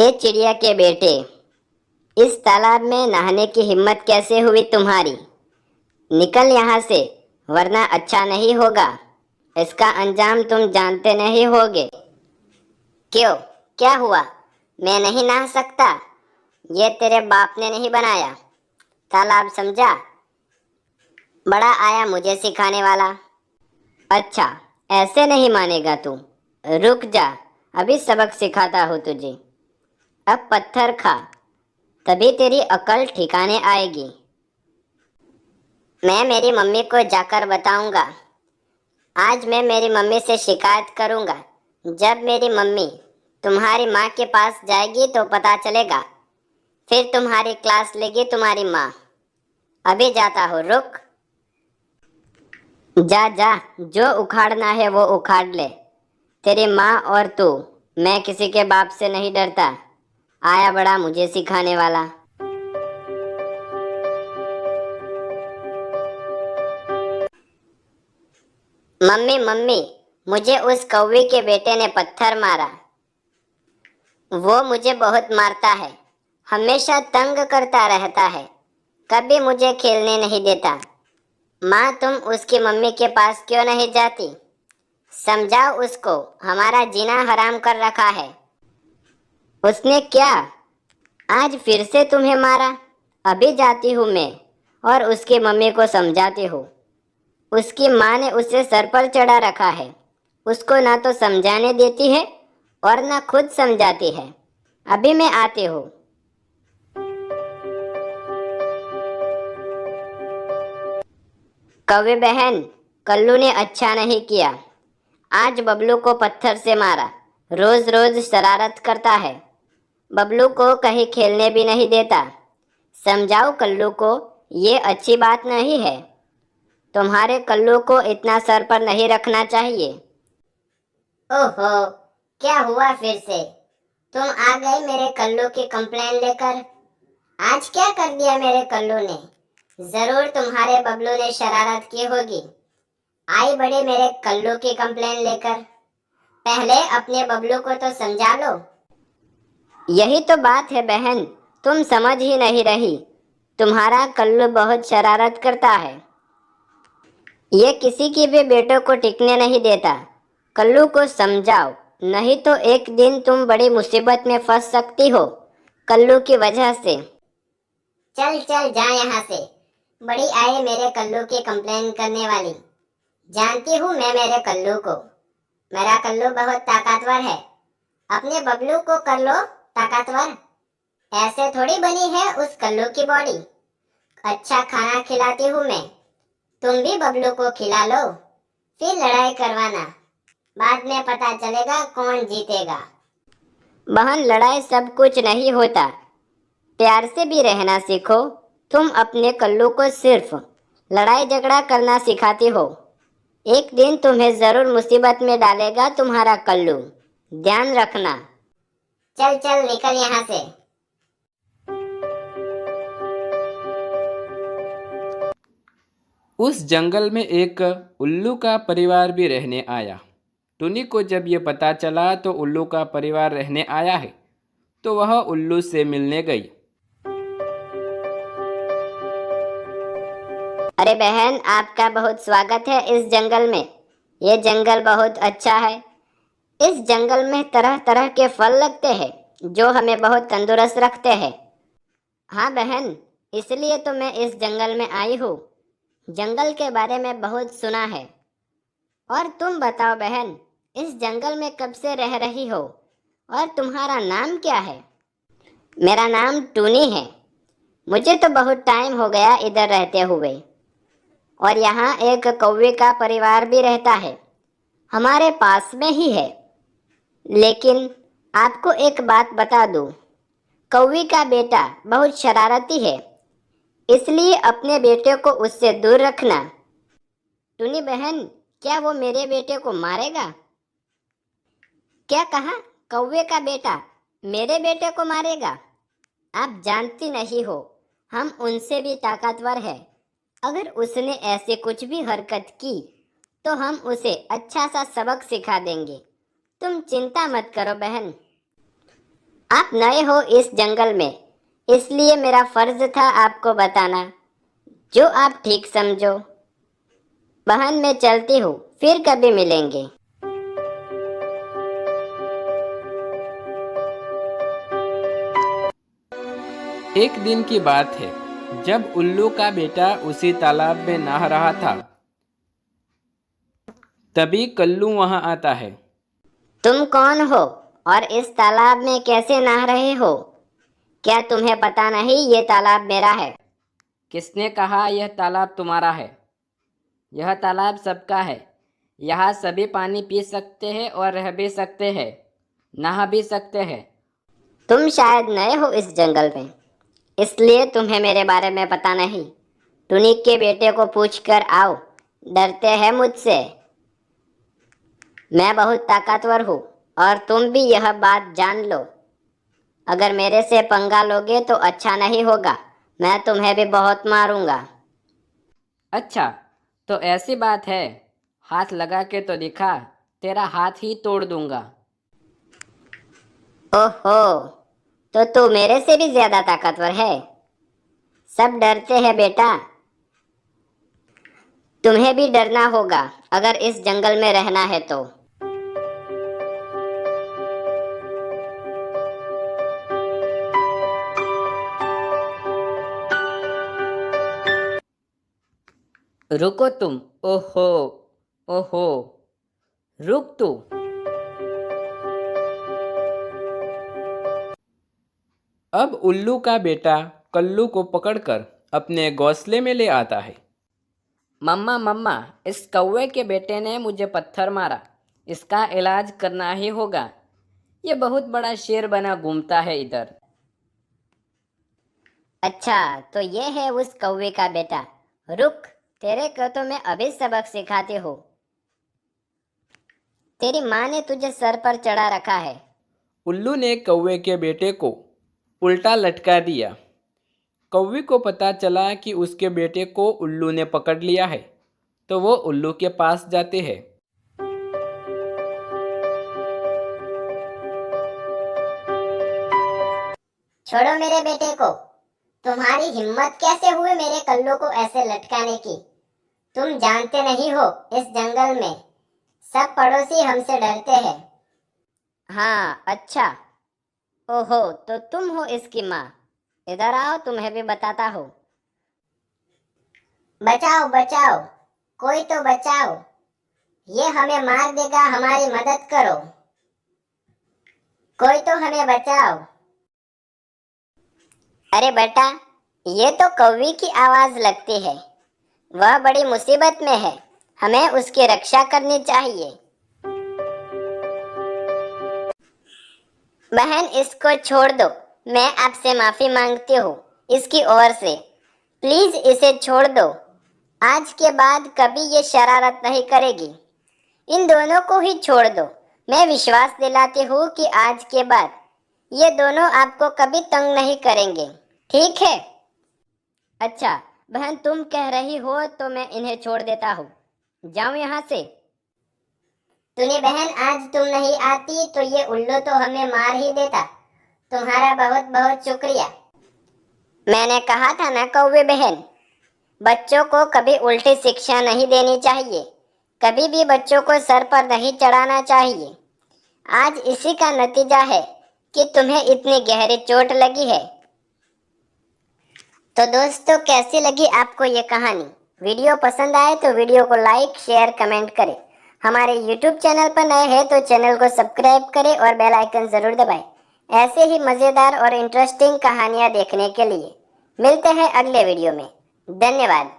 ए चिड़िया के बेटे, इस तालाब में नहाने की हिम्मत कैसे हुई तुम्हारी? निकल यहाँ से, वरना अच्छा नहीं होगा। इसका अंजाम तुम जानते नहीं होगे। क्यों, क्या हुआ? मैं नहीं नहा सकता? ये तेरे बाप ने नहीं बनाया तालाब, समझा? बड़ा आया मुझे सिखाने वाला। अच्छा, ऐसे नहीं मानेगा तू। रुक जा, अभी सबक सिखाता हूँ तुझे। अब पत्थर खा, तभी तेरी अकल ठिकाने आएगी। मैं मेरी मम्मी को जाकर बताऊंगा। आज मैं मेरी मम्मी से शिकायत करूंगा। जब मेरी मम्मी तुम्हारी माँ के पास जाएगी तो पता चलेगा। फिर तुम्हारी क्लास लेगी तुम्हारी माँ। अभी जाता हूँ, रुक। जा जा, जो उखाड़ना है वो उखाड़ ले। तेरी माँ और तू, मैं किसी के बाप से नहीं डरता। आया बड़ा मुझे सिखाने वाला। मम्मी मम्मी, मुझे उस कौवे के बेटे ने पत्थर मारा। वो मुझे बहुत मारता है, हमेशा तंग करता रहता है, कभी मुझे खेलने नहीं देता। माँ, तुम उसकी मम्मी के पास क्यों नहीं जाती? समझाओ उसको, हमारा जीना हराम कर रखा है। उसने क्या आज फिर से तुम्हें मारा? अभी जाती हूँ मैं और उसकी मम्मी को समझाती हूँ। उसकी माँ ने उसे सर पर चढ़ा रखा है। उसको ना तो समझाने देती है और ना खुद समझाती है। अभी मैं आती हूँ। कौवे बहन, कल्लू ने अच्छा नहीं किया। आज बबलू को पत्थर से मारा। रोज रोज शरारत करता है। बबलू को कहीं खेलने भी नहीं देता। समझाओ कल्लू को, ये अच्छी बात नहीं है। तुम्हारे कल्लू को इतना सर पर नहीं रखना चाहिए। ओहो, क्या हुआ फिर से? तुम आ गए मेरे कल्लू की कंप्लेन लेकर। आज क्या कर दिया मेरे कल्लू ने? जरूर तुम्हारे बबलू ने शरारत की होगी। आई बड़े मेरे कल्लू की कंप्लेन लेकर। पहले अपने बबलू को तो समझा लो। यही तो बात है बहन, तुम समझ ही नहीं रही। तुम्हारा कल्लू बहुत शरारत करता है। ये किसी के भी बेटों को टिकने नहीं देता। कल्लू को समझाओ, नहीं तो एक दिन तुम बड़ी मुसीबत में फंस सकती हो कल्लू की वजह से। चल चल जा यहाँ से। बड़ी आए मेरे कल्लू की कंप्लेन करने वाली। जानती हूँ मैं मेरे कल्लू को। मेरा कल्लू बहुत ताकतवर है। अपने बबलू को कर लो ताकतवर। ऐसे थोड़ी बनी है उस कल्लू की बॉडी। अच्छा खाना खिलाती हूँ मैं। तुम भी बबलू को खिला लो, फिर लड़ाई करवाना। बाद में पता चलेगा कौन जीतेगा। बहन, लड़ाई सब कुछ नहीं होता। प्यार से भी रहना सीखो। तुम अपने कल्लू को सिर्फ लड़ाई झगड़ा करना सिखाती हो। एक दिन तुम्हें जरूर मुसीबत में डालेगा तुम्हारा कल्लू, ध्यान रखना। चल चल निकल यहाँ से। उस जंगल में एक उल्लू का परिवार भी रहने आया। टुनी को जब ये पता चला तो उल्लू का परिवार रहने आया है, तो वह उल्लू से मिलने गई। अरे बहन, आपका बहुत स्वागत है इस जंगल में। ये जंगल बहुत अच्छा है। इस जंगल में तरह तरह के फल लगते हैं जो हमें बहुत तंदुरुस्त रखते हैं। हाँ बहन, इसलिए तो मैं इस जंगल में आई हूँ। जंगल के बारे में बहुत सुना है। और तुम बताओ बहन, इस जंगल में कब से रह रही हो और तुम्हारा नाम क्या है? मेरा नाम टूनी है। मुझे तो बहुत टाइम हो गया इधर रहते हुए। और यहाँ एक कौवे का परिवार भी रहता है, हमारे पास में ही है। लेकिन आपको एक बात बता दूं, कौवे का बेटा बहुत शरारती है, इसलिए अपने बेटे को उससे दूर रखना। टूनी बहन, क्या वो मेरे बेटे को मारेगा? क्या कहा? कौवे का बेटा मेरे बेटे को मारेगा? आप जानती नहीं हो, हम उनसे भी ताकतवर है। अगर उसने ऐसे कुछ भी हरकत की तो हम उसे अच्छा सा सबक सिखा देंगे। तुम चिंता मत करो बहन। आप नए हो इस जंगल में, इसलिए मेरा फर्ज था आपको बताना, जो आप ठीक समझो। बहन मैं चलती हूँ, फिर कभी मिलेंगे। एक दिन की बात है, जब उल्लू का बेटा उसी तालाब में नहा रहा था, तभी कल्लू वहां आता है। तुम कौन हो और इस तालाब में कैसे नहा रहे हो? क्या तुम्हें पता नहीं ये तालाब मेरा है? किसने कहा यह तालाब तुम्हारा है? यह तालाब सबका है। यहाँ सभी पानी पी सकते हैं और रह भी सकते हैं, नहा भी सकते हैं। तुम शायद नए हो इस जंगल में, इसलिए तुम्हें मेरे बारे में पता नहीं। टुनी के बेटे को पूछ कर आओ, डरते हैं मुझसे? मैं बहुत ताकतवर हूँ और तुम भी यह बात जान लो। अगर मेरे से पंगा लोगे तो अच्छा नहीं होगा, मैं तुम्हें भी बहुत मारूंगा। अच्छा, तो ऐसी बात है? हाथ लगा के तो दिखा, तेरा हाथ ही तोड़ दूंगा। ओहो, तो तू मेरे से भी ज्यादा ताकतवर है। सब डरते हैं बेटा, तुम्हें भी डरना होगा अगर इस जंगल में रहना है तो। रुको तुम। ओहो, ओहो, रुक तू। अब उल्लू का बेटा कल्लू को पकड़कर अपने घोंसले में ले आता है। मम्मा मम्मा, इस कौवे के बेटे ने मुझे पत्थर मारा, इसका इलाज करना ही होगा। ये बहुत बड़ा शेर बना घूमता है इधर। अच्छा, तो ये है उस कौवे का बेटा। रुक, तेरे को तो मैं अभी सबक सिखाती हूँ। तेरी माँ ने तुझे सर पर चढ़ा रखा है। उल्लू ने कौवे के बेटे को उल्टा लटका दिया। कौवे को पता चला कि उसके बेटे को उल्लू ने पकड़ लिया है, तो वो उल्लू के पास जाते हैं। छोड़ो मेरे बेटे को। तुम्हारी हिम्मत कैसे हुई मेरे कल्लू को ऐसे लटकाने की? तुम जानते नहीं हो इस जंगल में सब पड़ोसी हमसे डरते हैं। हाँ अच्छा। ओहो, तो तुम हो इसकी माँ। इधर आओ, तुम्हें भी बताता हूँ। बचाओ बचाओ, कोई तो बचाओ, ये हमें मार देगा, हमारी मदद करो, कोई तो हमें बचाओ। अरे बेटा, ये तो कौवी की आवाज लगती है। वह बड़ी मुसीबत में है, हमें उसकी रक्षा करनी चाहिए। बहन इसको छोड़ दो, मैं आपसे माफी मांगती हूँ इसकी ओर से। प्लीज इसे छोड़ दो, आज के बाद कभी ये शरारत नहीं करेगी। इन दोनों को ही छोड़ दो। मैं विश्वास दिलाती हूँ कि आज के बाद ये दोनों आपको कभी तंग नहीं करेंगे, ठीक है? अच्छा बहन, तुम कह रही हो तो मैं इन्हें छोड़ देता हूँ। जाऊं यहाँ से? टुनी बहन, आज तुम नहीं आती तो ये उल्लू तो हमें मार ही देता। तुम्हारा बहुत बहुत शुक्रिया। मैंने कहा था ना कौवे बहन, बच्चों को कभी उल्टी शिक्षा नहीं देनी चाहिए, कभी भी बच्चों को सर पर नहीं चढ़ाना चाहिए। आज इसी का नतीजा है कि तुम्हें इतनी गहरी चोट लगी है। तो दोस्तों, कैसी लगी आपको ये कहानी? वीडियो पसंद आए तो वीडियो को लाइक शेयर कमेंट करें। हमारे YouTube चैनल पर नए हैं तो चैनल को सब्सक्राइब करें और बेल आइकन जरूर दबाएं। ऐसे ही मज़ेदार और इंटरेस्टिंग कहानियाँ देखने के लिए मिलते हैं अगले वीडियो में। धन्यवाद।